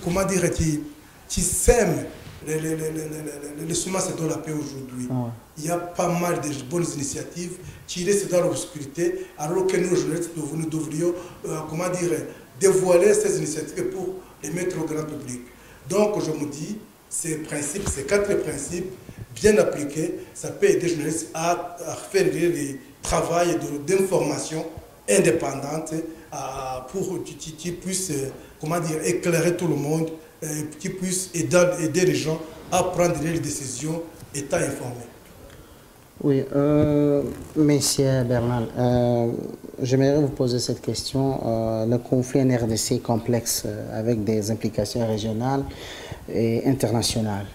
comment dire, qui sèment les semences de la paix aujourd'hui. Il y a pas mal de bonnes initiatives qui restent dans l'obscurité, alors que nous, journalistes, nous devrions comment dire, dévoiler ces initiatives pour les mettre au grand public. Donc, je me dis, ces principes, ces 4 principes, bien appliqués, ça peut aider les journalistes à faire le travail d'information indépendante pour qu'ils puissent comment dire, éclairer tout le monde, qu'ils puissent aider les gens à prendre les décisions étant informés. Oui, Monsieur Bernal, j'aimerais vous poser cette question. Le conflit en RDC est complexe avec des implications régionales et internationales.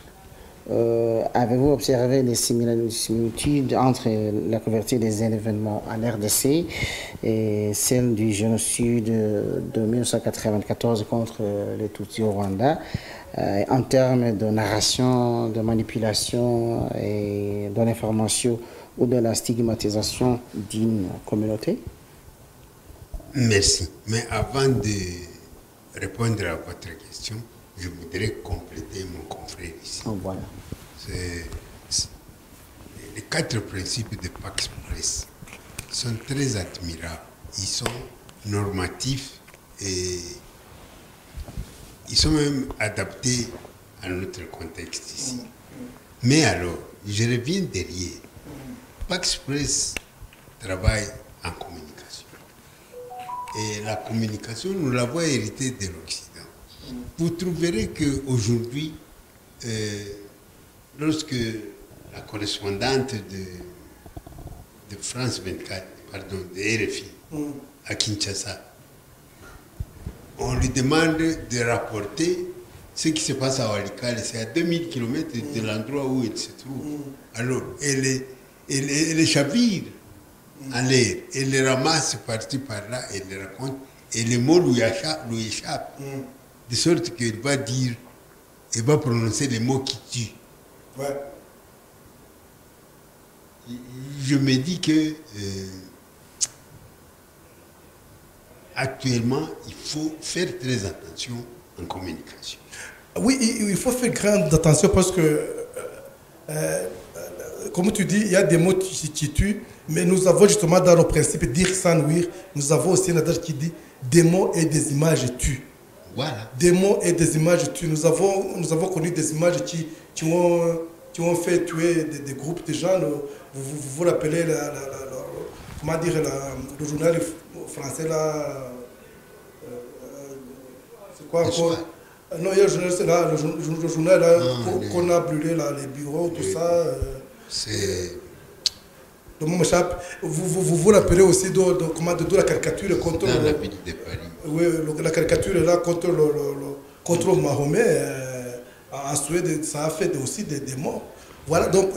Avez-vous observé des similitudes entre la couverture des événements en RDC et celle du génocide de 1994 contre les Tutsis au Rwanda en termes de narration, de manipulation et de l'information ou de la stigmatisation d'une communauté? Merci. Mais avant de répondre à votre question, je voudrais compléter mon confrère ici. Oh, voilà. Les 4 principes de Pax Press sont très admirables. Ils sont normatifs et ils sont même adaptés à notre contexte ici. Mais alors, je reviens derrière. Pax Press travaille en communication. Et la communication, nous l'avons héritée de l'Occident. Vous trouverez qu'aujourd'hui, lorsque la correspondante de France 24, pardon, de RFI, à Kinshasa, on lui demande de rapporter ce qui se passe à Walikale, c'est à 2000 km de l'endroit où elle se trouve. Alors, elle chavire en l'air, elle les ramasse par-ci par-là, elle les raconte, et les mots lui échappent, de sorte qu'elle va dire, elle va prononcer les mots qui tuent. Ouais. Je me dis que actuellement, il faut faire très attention en communication. Oui, il faut faire grande attention parce que, comme tu dis, il y a des mots qui tuent, mais nous avons justement dans nos principes dire sans nuire, nous avons aussi un adage qui dit des mots et des images tuent. Voilà. Des mots et des images tuent. Nous avons connu des images qui ont fait tuer des groupes de gens. Vous vous rappelez comment dire, le journal français là, c'est quoi encore? Non, il y a le journal là, qu'on a brûlé là, les bureaux, tout ça. C'est... Le mot m'échappe. Vous rappelez aussi de la caricature contre... Dans la ville de Paris. Oui, la caricature là contre Mahomet en Suède, ça a fait aussi des morts. Voilà, donc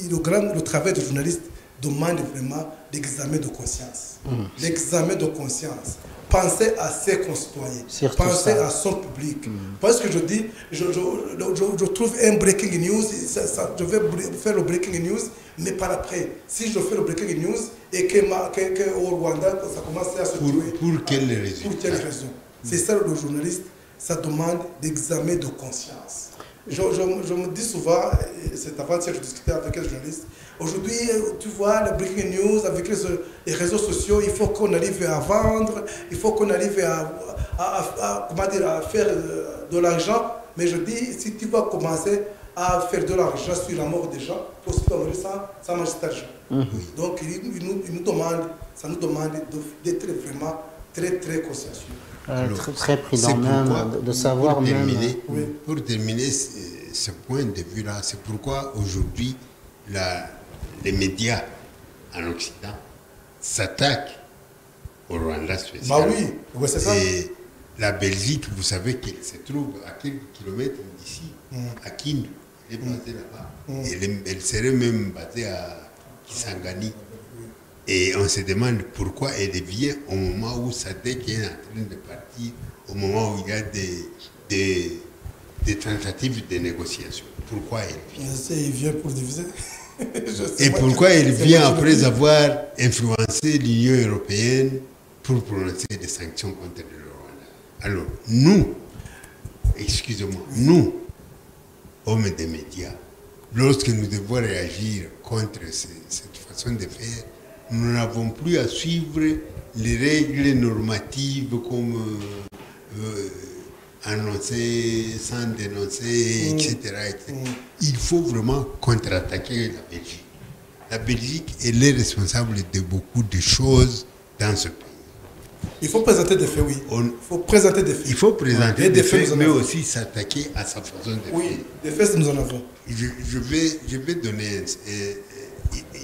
le travail du journaliste demande vraiment l'examen de conscience. L'examen de conscience. Penser à ses concitoyens, penser à son public. Parce que je dis, je trouve un breaking news, je vais faire le breaking news, mais par après, si je fais le breaking news et qu'au Rwanda, ça commence à se tuer. Pour quelle raison? Pour quelle raison? C'est ça le journaliste, ça demande d'examen de conscience. Je me dis souvent, c'est avant-hier que je discutais avec un journaliste, aujourd'hui, tu vois, le breaking news avec les réseaux sociaux, il faut qu'on arrive à vendre, il faut qu'on arrive à faire de l'argent. Mais je dis, si tu vas commencer à faire de l'argent sur la mort des gens, il faut aussi pas mourir sans manger cet argent. Donc, ça nous demande d'être vraiment très, très consciencieux. Très prudent même, de savoir pour terminer ce point de vue-là, c'est pourquoi aujourd'hui, les médias en Occident s'attaquent au Rwanda spécialement. Bah oui, c'est ça. Et la Belgique, vous savez qu'elle se trouve à quelques kilomètres d'ici, à Kindu. Elle est basée là-bas. Elle serait même basée à Kisangani. Et on se demande pourquoi elle vient au moment où Sadek est en train de partir, au moment où il y a des tentatives de négociation. Pourquoi il vient? Il vient pour diviser. Et pourquoi il vient après avoir influencé l'Union européenne pour prononcer des sanctions contre le Rwanda? Alors, nous, excusez-moi, nous, hommes des médias, lorsque nous devons réagir contre cette façon de faire, nous n'avons plus à suivre les règles normatives comme annoncer sans dénoncer, etc., etc. Il faut vraiment contre-attaquer la Belgique. La Belgique, elle est responsable de beaucoup de choses dans ce pays. Il faut présenter des faits, oui. Il faut présenter des faits. Il faut présenter des faits, mais aussi s'attaquer à sa façon de faire. Oui, des faits, nous en avons. Je vais donner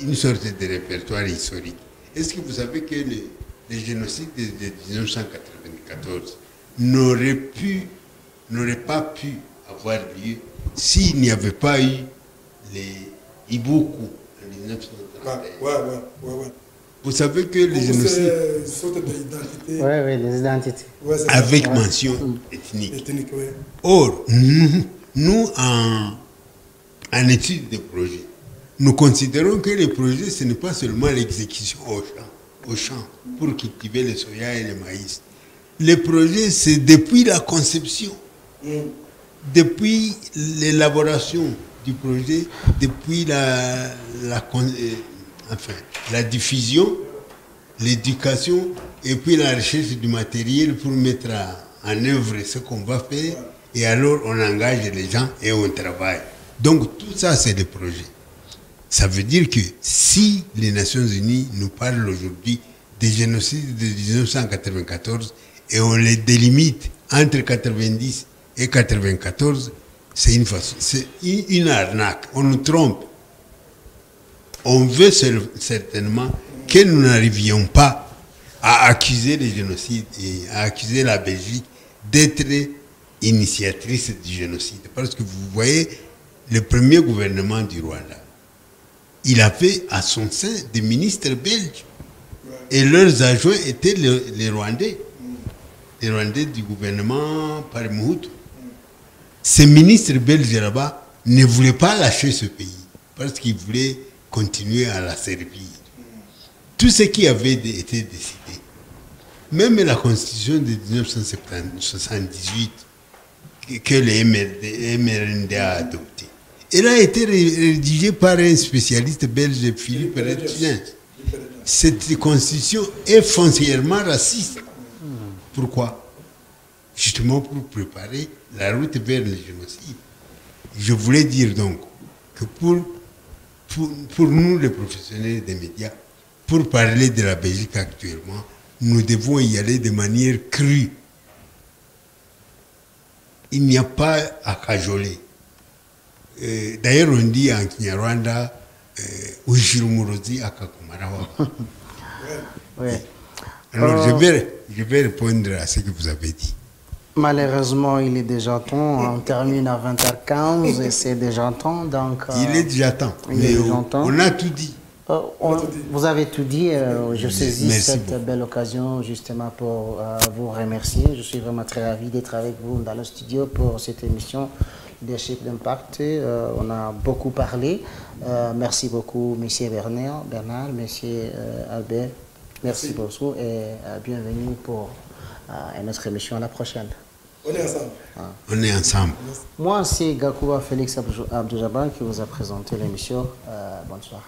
une sorte de répertoire historique. Est-ce que vous savez que le génocide de 1994 n'aurait pas pu avoir lieu s'il n'y avait pas eu les Ibuku en 1931? Ouais. Vous savez que le génocide... C'est une sorte d'identité. Oui, les identités. Ouais, avec mention ethnique. Oui. Or, nous en étude de projet, nous considérons que les projets, ce n'est pas seulement l'exécution au champ pour cultiver le soya et le maïs. Les projets, c'est depuis la conception, depuis l'élaboration du projet, depuis la diffusion, l'éducation et puis la recherche du matériel pour mettre en œuvre ce qu'on va faire. Et alors, on engage les gens et on travaille. Donc, tout ça, c'est des projets. Ça veut dire que si les Nations Unies nous parlent aujourd'hui des génocides de 1994 et on les délimite entre 90 et 94, c'est une arnaque. On nous trompe. On veut certainement que nous n'arrivions pas à accuser les génocides et à accuser la Belgique d'être initiatrice du génocide. Parce que vous voyez, le premier gouvernement du Rwanda, il avait à son sein des ministres belges. Et leurs adjoints étaient les Rwandais. Les Rwandais du gouvernement par Mobutu. Ces ministres belges là-bas ne voulaient pas lâcher ce pays parce qu'ils voulaient continuer à la servir. Tout ce qui avait été décidé, même la constitution de 1978 que le MRND a adoptée, elle a été rédigée par un spécialiste belge, Philippe Redgen. Cette constitution est foncièrement raciste. Pourquoi? Justement pour préparer la route vers le génocide. Je voulais dire donc que pour nous, les professionnels des médias, pour parler de la Belgique actuellement, nous devons y aller de manière crue. Il n'y a pas à cajoler. D'ailleurs, on dit en Kinyarwanda, Ushirumurozi akakumarawa. Oui. Alors, je vais répondre à ce que vous avez dit. Malheureusement, il est déjà temps. On termine à 20h15 et c'est déjà temps. Donc, il est déjà temps. Mais on a tout dit. Vous avez tout dit. Je saisis cette belle occasion justement pour vous remercier. Je suis vraiment très ravi d'être avec vous dans le studio pour cette émission Leadership d'Impact. On a beaucoup parlé. Merci beaucoup, M. Bernard, M. Albert. Merci beaucoup et bienvenue pour notre émission à la prochaine. On est ensemble. On est ensemble. Moi, c'est Gakuba Félix Abdoujaban qui vous a présenté l'émission. Bonne soirée.